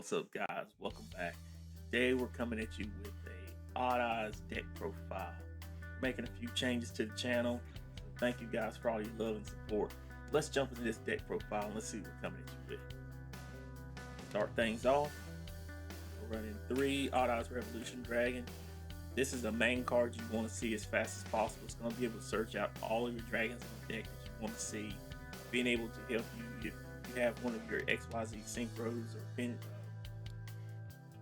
What's up, guys? Welcome back. Today we're coming at you with a Odd Eyes deck profile. We're making a few changes to the channel, so thank you guys for all your love and support. Let's jump into this deck profile and let's see what we're coming at you with. Start things off. We're running 3 Odd Eyes Revolution Dragon. This is the main card you want to see as fast as possible. It's going to be able to search out all of your dragons in the deck that you want to see, being able to help you if you have one of your XYZ synchros or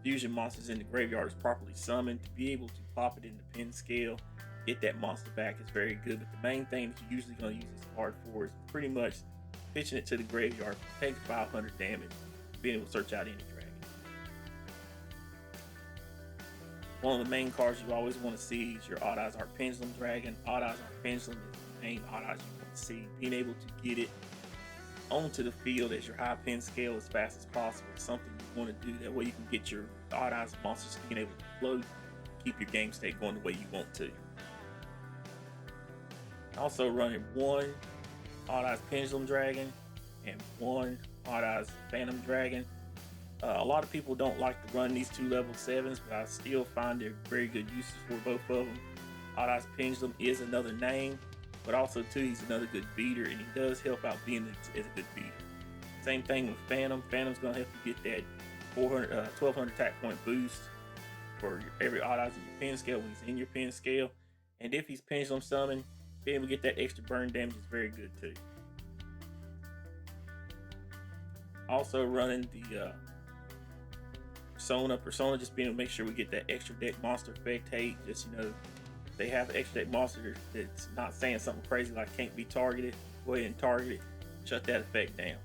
fusion monsters in the graveyard is properly summoned, to be able to pop it in the pin scale, get that monster back is very good. But the main thing that you're usually going to use this card for is pretty much pitching it to the graveyard, take 500 damage, being able to search out any dragon. One of the main cards you always want to see is your Odd Eyes Art Pendulum Dragon. Odd Eyes Art Pendulum is the main Odd Eyes you want to see. Being able to get it onto the field as your high pin scale as fast as possible is something you want to do. That way you can get your Odd Eyes monsters being able to float, keep your game state going the way you want to. Also running 1 Odd Eyes Pendulum Dragon and 1 Odd Eyes Phantom Dragon. A lot of people don't like to run these 2 level 7s, but I still find they're very good uses for both of them. Odd Eyes Pendulum is another name, but also too, he's another good beater, and he does help out being as a good beater. Same thing with Phantom. Phantom's going to help you get that 1200 attack point boost for every Odd Eyes in your pin scale when he's in your pin scale. And if he's Pendulum Summoned, being able to get that extra burn damage is very good too. Also running the Persona, just being able to make sure we get that extra deck monster effect. Hey, just they have the extra deck monster that's not saying something crazy like can't be targeted. Go ahead and target it, shut that effect down.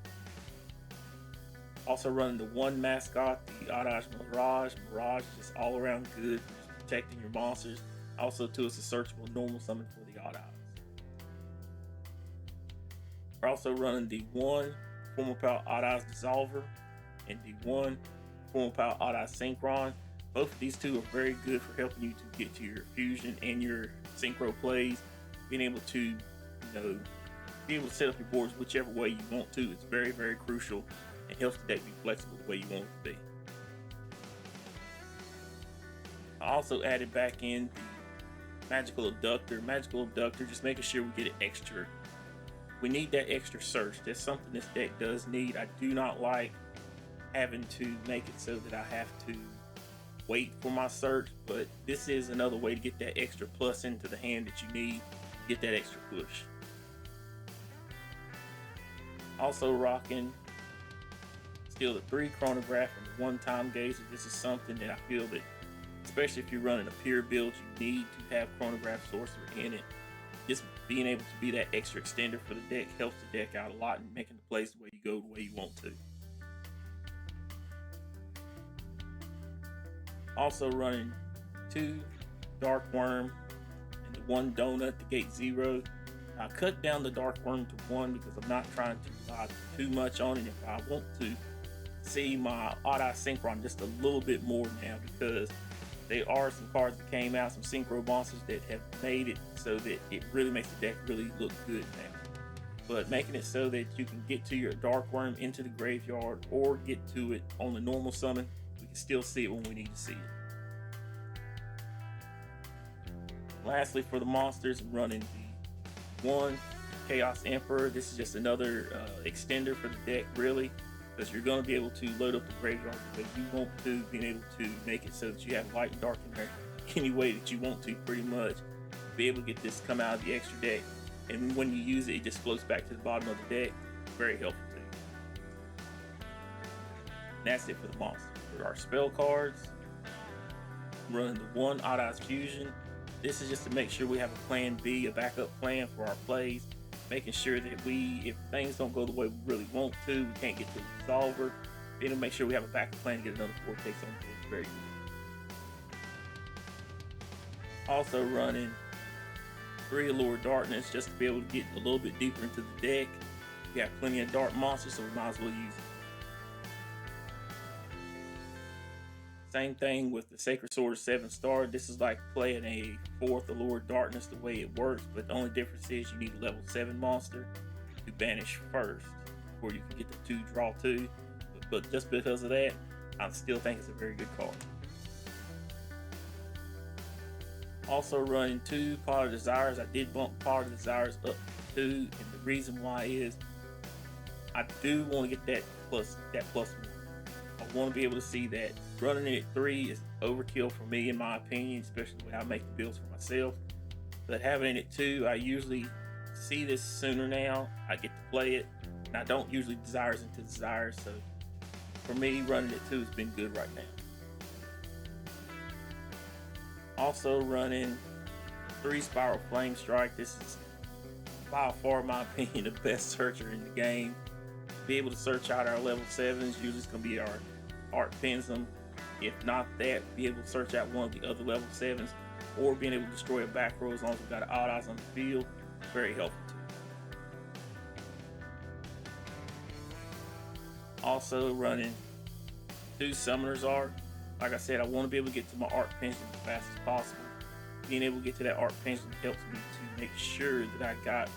Also running the 1 mascot, the Odd Eyes Mirage. Mirage is just all around good for just protecting your monsters. Also too, it's a searchable normal summon for the Odd Eyes. We're also running the 1 Formal Power Odd Eyes Dissolver and the 1 Formal Power Odd Eyes Synchron. Both of these two are very good for helping you to get to your fusion and your synchro plays. Being able to, be able to set up your boards whichever way you want to is very, very crucial and helps the deck be flexible the way you want it to be. I also added back in the Magical Abductor. Magical Abductor, just making sure we get it extra. We need that extra search. That's something this deck does need. I do not like having to make it so that I have to wait for my search, but this is another way to get that extra plus into the hand that you need to get that extra push. Also rocking still the 3 Chronograph and the 1 Time Gazer. This is something that I feel that, especially if you're running a pure build, you need to have Chronograph Sorcerer in it. Just being able to be that extra extender for the deck helps the deck out a lot and making the plays the way you go the way you want to. Also running 2 Dark Worm and the 1 Donut to gate 0. I cut down the Dark Worm to 1 because I'm not trying to rely too much on it. If I want to see my Odd Eye Synchron just a little bit more now, because there are some cards that came out, some synchro monsters that have made it so that it really makes the deck really look good now. But making it so that you can get to your Dark Worm into the graveyard or get to it on the normal summon, we can still see it when we need to see it. Lastly, for the monsters, I'm running the 1 Chaos Emperor. This is just another extender for the deck, really, because you're going to be able to load up the graveyard the way you want to, being able to make it so that you have light and dark in there any way that you want to, pretty much. Be able to get this to come out of the extra deck, and when you use it, it just floats back to the bottom of the deck. Very helpful too. And that's it for the monsters. For our spell cards, I'm running the 1 Odd Eyes Fusion. This is just to make sure we have a plan B, a backup plan for our plays, making sure that if things don't go the way we really want to, we can't get to the Dissolver, being able to make sure we have a backup plan to get another Vortex on board. Very good. Also running 3 Allure Darkness, just to be able to get a little bit deeper into the deck. We have plenty of dark monsters, so we might as well use it. Same thing with the Sacred Sword 7-star. This is like playing a 4th Allure Darkness the way it works, but the only difference is you need a level 7 monster to banish first before you can get the 2 draw 2. But just because of that, I still think it's a very good card. Also running 2 Pot of Desires. I did bump Pot of Desires up to 2, and the reason why is I do want to get that plus 1. I want to be able to see that running it at 3 is overkill for me, in my opinion, especially when I make the builds for myself. But having it at 2, I usually see this sooner now. I get to play it, and I don't usually desires into desires. So for me, running it 2 has been good right now. Also running 3 Spiral Flame Strike. This is by far, in my opinion, the best searcher in the game. Be able to search out our level 7s. Usually it's going to be our Art Pendulum. If not that, be able to search out one of the other level 7s, or being able to destroy a back row as long as we've got an odd eyes on the field. Very helpful too. Also running 2 Summoner's Art. Like I said, I want to be able to get to my Art Pendulum as fast as possible. Being able to get to that Art Pendulum helps me to make sure that I got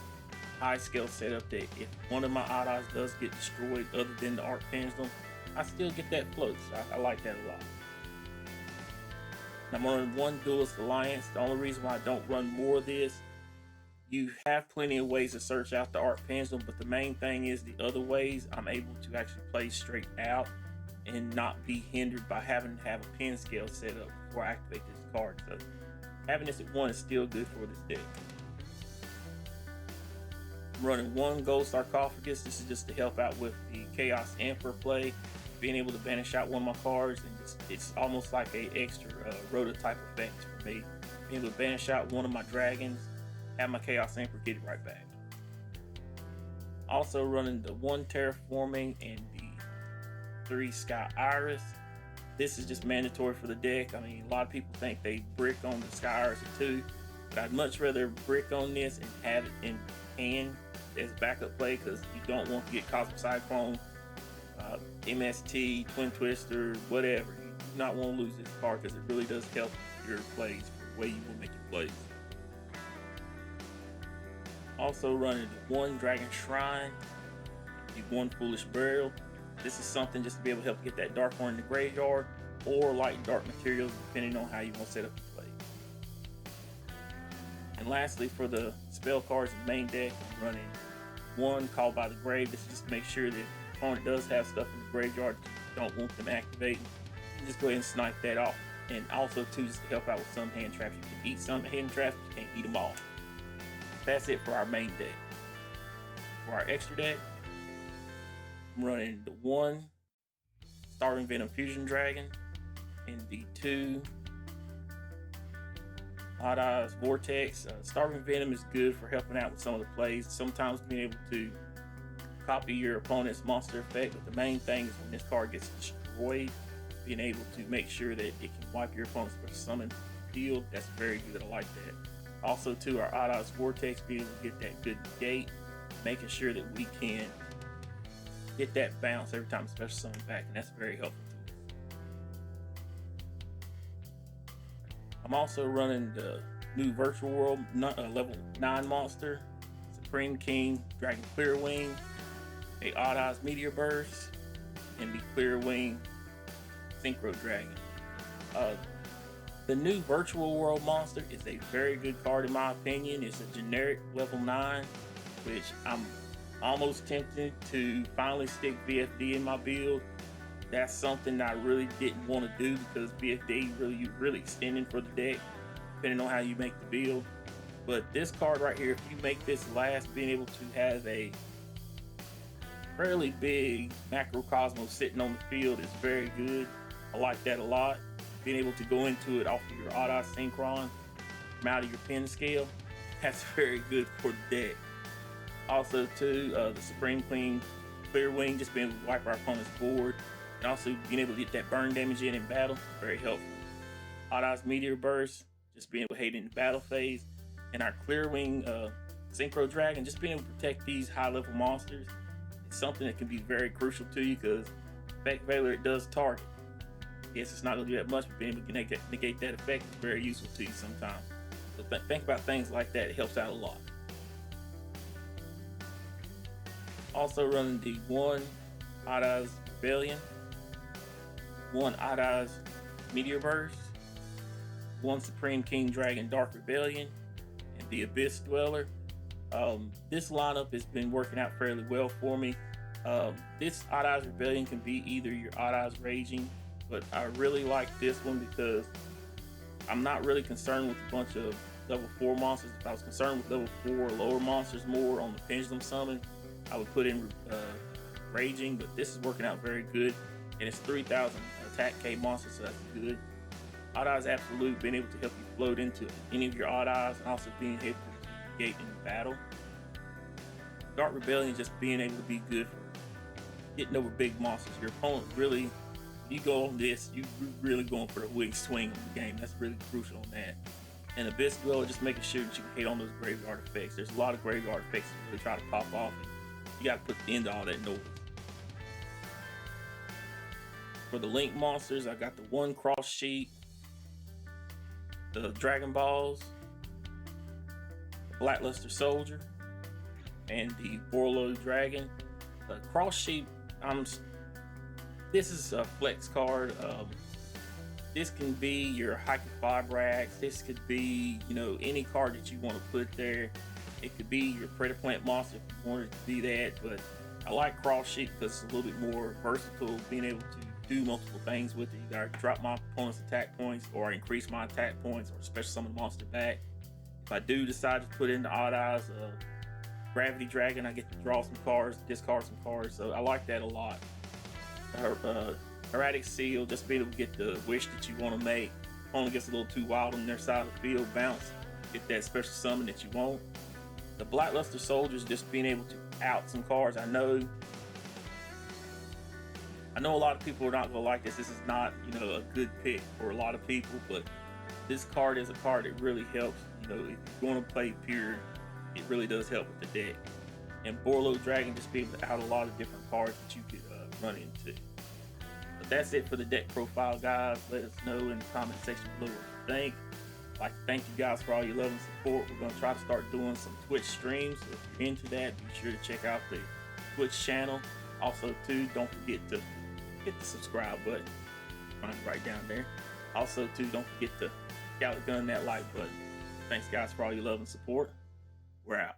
high scale set up that if one of my odd eyes does get destroyed other than the Art Pendulum, I still get that float. So I like that a lot. I'm running 1 Duelist Alliance. The only reason why I don't run more of this, you have plenty of ways to search out the Art Pendulum, but the main thing is the other ways I'm able to actually play straight out and not be hindered by having to have a pin scale set up before I activate this card. So having this at 1 is still good for this deck. I'm running 1 Gold Sarcophagus. This is just to help out with the Chaos Emperor play, being able to banish out one of my cards, and it's almost like a extra Rota type effect for me. Being able to banish out one of my dragons, have my Chaos Emperor get it right back. Also running the 1 Terraforming and the 3 Sky Iris. This is just mandatory for the deck. I mean, a lot of people think they brick on the Sky Iris at 2, but I'd much rather brick on this and have it in hand as backup play, because you don't want to get Cosmic Cyclone, MST, Twin Twister, whatever. You do not want to lose this card, because it really does help your plays for the way you will make your plays. Also running the 1 Dragon Shrine, the 1 Foolish Burial. This is something just to be able to help get that Dark Horn in the graveyard, or light and dark materials, depending on how you want to set up the play. And lastly, for the spell cards in the main deck, I'm running 1 Called by the Grave. This is just to make sure that if the opponent does have stuff in the graveyard that you don't want them activating, you just go ahead and snipe that off. And also 2, just to help out with some hand traps. You can eat some hand traps, you can't eat them all. That's it for our main deck. For our extra deck, I'm running the 1 Starving Venom Fusion Dragon and the 2 Odd Eyes Vortex. Starving Venom is good for helping out with some of the plays. Sometimes being able to copy your opponent's monster effect, but the main thing is when this card gets destroyed, being able to make sure that it can wipe your opponent's summon field. That's very good. I like that. Also, too, our Odd Eyes Vortex, being able to get that good negate, making sure that we can get that bounce every time special summon back, and that's very helpful to us. I'm also running the new Virtual World level 9 monster, Supreme King Dragon Clear Wing, a Odd Eyes Meteor Burst, and the Clear Wing Synchro Dragon. The new Virtual World monster is a very good card in my opinion. It's a generic level 9, which I'm almost tempted to finally stick VFD in my build. That's something I really didn't want to do, because VFD really extending for the deck, depending on how you make the build. But this card right here, if you make this last, being able to have a fairly big Macrocosmos sitting on the field is very good. I like that a lot. Being able to go into it off of your Odd Eye Synchron from out of your pin scale, that's very good for the deck. Also, too, the Supreme Queen Clear Wing, just being able to wipe our opponent's board, and also being able to get that burn damage in battle, very helpful. Odd Eyes Meteor Burst, just being able to hit in the battle phase, and our Clear Wing Synchro Dragon, just being able to protect these high level monsters. It's something that can be very crucial to you, because Effect Veiler, it does target. Yes, it's not going to do that much, but being able to negate that effect is very useful to you sometimes. So think about things like that. It helps out a lot. Also running the 1 Odd Eyes Rebellion, 1 Odd Eyes Meteor Burst, 1 Supreme King Dragon Dark Rebellion, and the Abyss Dweller. This lineup has been working out fairly well for me. This Odd Eyes Rebellion can be either your Odd Eyes Raging, but I really like this one because I'm not really concerned with a bunch of level 4 monsters. If I was concerned with level 4 or lower monsters more on the Pendulum Summon, I would put in Raging, but this is working out very good, and it's 3,000 attack K monsters, so that's good. Odd Eyes Absolute, being able to help you float into any of your Odd Eyes, and also being able to gate in battle. Dark Rebellion, just being able to be good for getting over big monsters. Your opponent really, you go on this, you really going for a wing swing on the game. That's really crucial on that. And Abyss Dweller, just making sure that you can hit on those graveyard effects. There's a lot of graveyard effects that really try to pop off, and you got to put the end to all that noise. For the Link monsters, I got the 1 Cross Sheet, the Dragon Balls, the Blackluster Soldier, and the Borlo Dragon. The Cross Sheet, this is a flex card. This can be your Hyperfibrax. This could be, any card that you want to put there. It could be your Predator Plant monster if you wanted it to be that. But I like Cross Sheet because it's a little bit more versatile, being able to do multiple things with it. Either drop my opponent's attack points, or increase my attack points, or special summon the monster back. If I do decide to put in the Odd Eyes Gravity Dragon, I get to draw some cards, discard some cards, so I like that a lot. Erratic Seal, just being able to get the wish that you want to make. Opponent gets a little too wild on their side of the field, bounce, get that special summon that you want. The Blackluster Soldiers, just being able to out some cards. I know a lot of people are not going to like this. This is not, a good pick for a lot of people, but this card is a card that really helps. If you're going to play pure, it really does help with the deck. And Borlo Dragon, just being able to out a lot of different cards that you could run into. But that's it for the deck profile, guys. Let us know in the comment section below what you think. I'd like to thank you guys for all your love and support. We're going to try to start doing some Twitch streams, so if you're into that, be sure to check out the Twitch channel. Also, too, don't forget to hit the subscribe button. Find it right down there. Also, too, don't forget to gun that like button. Thanks, guys, for all your love and support. We're out.